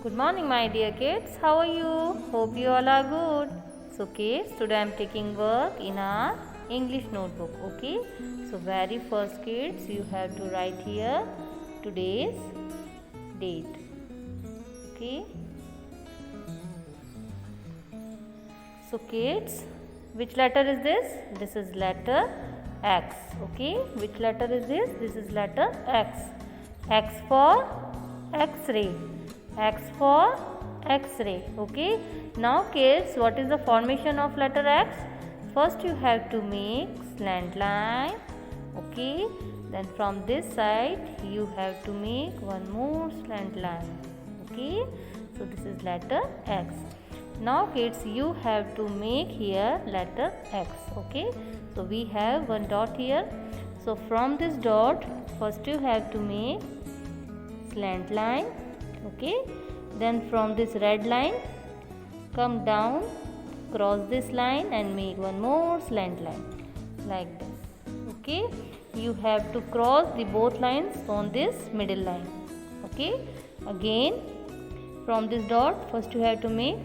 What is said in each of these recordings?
Good morning, my dear kids. How are you? Hope you all are good. So kids, today I am taking work in our English notebook. Okay. So very first kids, you have to write here today's date. Okay. So kids, which letter is this? This is letter X. Okay. Which letter is this? This is letter X. X for X-ray. X for X-ray. Okay. Now kids, what is the formation of letter X? First you have to make slant line. Okay. Then from this side you have to make one more slant line. Okay. So this is letter X. Now kids, you have to make here letter X. Okay. So we have one dot here. So from this dot, first you have to make slant line. Okay. Then from this red line, come down, cross this line and make one more slant line like this. Okay. You have to cross the both lines on this middle line. Okay. Again, from this dot, first you have to make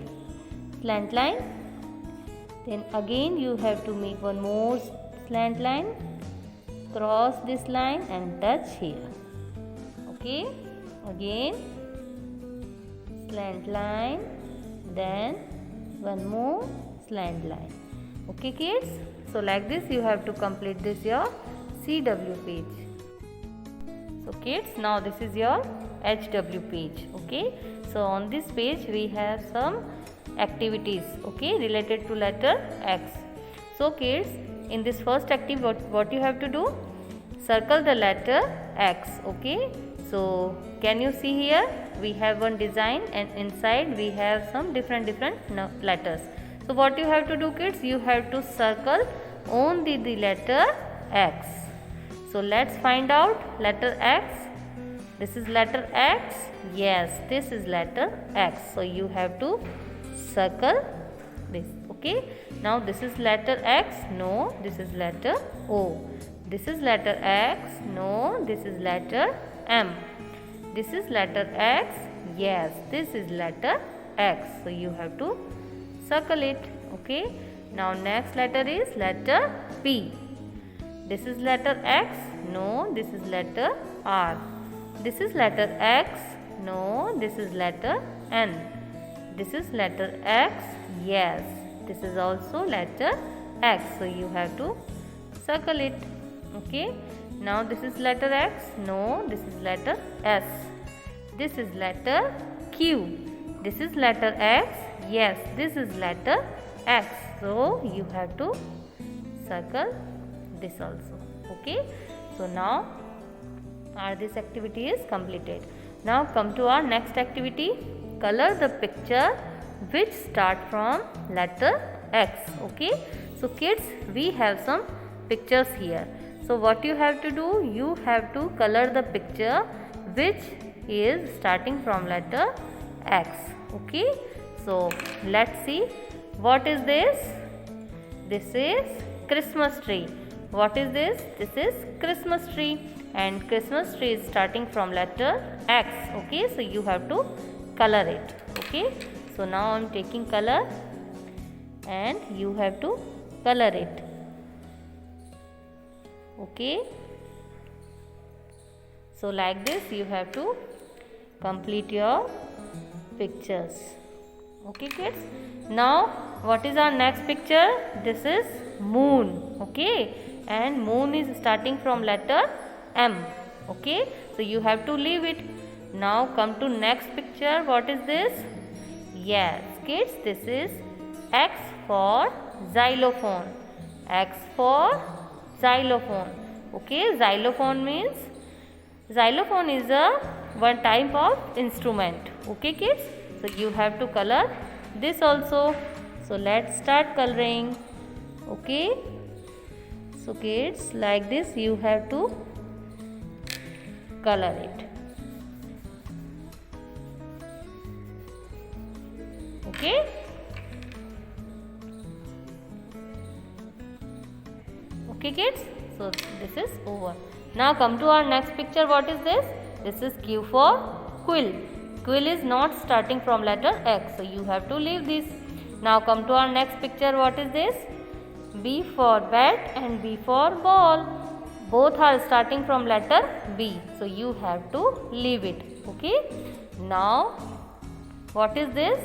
slant line. Then again you have to make one more slant line, cross this line and touch here. Okay. Again slant line, then one more slant line. Okay kids, so like this you have to complete this your CW page. So kids, now this is your HW page. Okay, so on this page we have some activities, okay, related to letter X. So kids, in this first activity what you have to do? Circle the letter X. Okay, so can you see here we have one design and inside we have some different letters. So what you have to do kids, you have to circle only the letter X. So let's find out letter X. This is letter X. Yes, this is letter X. So you have to circle this. Okay, now this is letter X. No, this is letter O. This is letter X. No, this is letter M. This is letter X. Yes, this is letter X. So you have to circle it. Okay. Now next letter is letter P. This is letter X. No, this is letter R. This is letter X. No, this is letter N. This is letter X. Yes, this is also letter X. So you have to circle it. Okay. Now this is letter X. No, this is letter S. This is letter Q. This is letter X. Yes, this is letter X. So you have to circle this also. Okay. So now this activity is completed. Now come to our next activity. Color the picture which start from letter X. Okay. So kids, we have some pictures here. So what you have to do? You have to color the picture which is starting from letter X. Okay. So let's see. What is this? This is Christmas tree. What is this? This is Christmas tree. And Christmas tree is starting from letter X. Okay. So you have to color it. Okay. So now I am taking color and you have to color it. Okay. So like this you have to complete your pictures. Okay kids. Now what is our next picture? This is moon. Okay. And moon is starting from letter M. Okay. So you have to leave it. Now come to next picture. What is this? Yes kids, this is X for xylophone. X for xylophone. Okay, xylophone is a one type of instrument. Okay kids, so you have to color this also. So let's start coloring. Okay, so kids, like this you have to color it. Okay. Okay kids, so this is over. Now come to our next picture. What is this? This is Q for quill. quill is not starting from letter X, so you have to leave this. Now come to our next picture. What is this? B for bat and B for ball. Both are starting from letter B, so you have to leave it. Okay. Now what is this?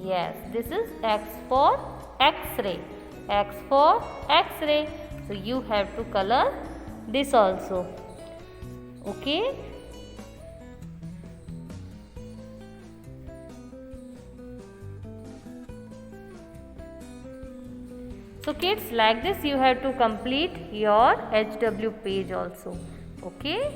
Yes, this is X for X-ray. X for X-ray. So you have to color this also. Okay. So kids, like this you have to complete your HW page also. Okay.